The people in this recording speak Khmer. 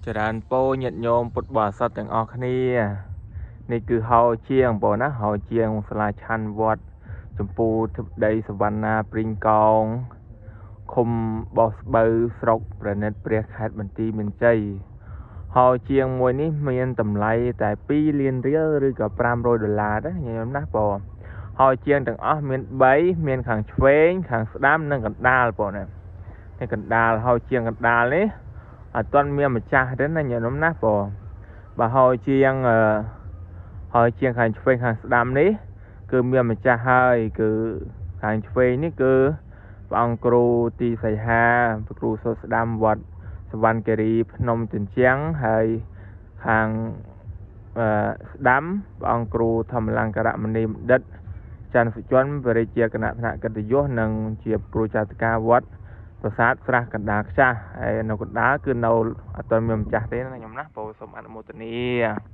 ចរានពោញាតិញោមពុទ្ធបរិស័ទទាំងអស់គ្នានេះគឺហោជាងបងណាហោជាងសាលាឆាន់វត្តចម្ពូធិបតីសវណ្ណាព្រីងកោងឃុំបោះស្បូវស្រុកប្រណិតព្រះខេត្តបន្ទាយមានជ័យហោជាងមួយនេះមានតម្លៃតែ2លានរៀលឬក៏$500ដែរញោមណាបងហោជាងទាំងអស់មាន3មានខាងឆ្វេងខាងស្ដាំនិងកណ្ដាលបងណានេះកណ្ដាលហោជាងកណ្ដាលនេះអត់ទាន់មានម្ចាស់ទេណាញោមណាបងបើហើយជាងខាងឆ្វេងខាងស្ដាំនេះគឺមានម្ចាស់ហើយគឺខាងឆ្វេងនេះគឺព្រះអង្គគ្រូទីសីហាព្រះគ្រូសូត្រស្ដាំវត្តសវណ្ណគិរីភ្នំជញ្ជាំងហើយខាងស្ដាំព្រះអង្គគ្រូធម្មលង្ការមនីបណ្ឌិតច័ន្ទសុជនបរិជាគណៈថ្នាក់កិត្តិយសនិងជាគ្រូចាតិកាវត្តប្រាសាទស្រះកណ្ដាលខ្ចាស់ហើយនៅកណ្ដាលគឺនៅអត់ទាន់មានម្ចាស់ទេណាខ្ញុំណាបងសូមអនុមោទនា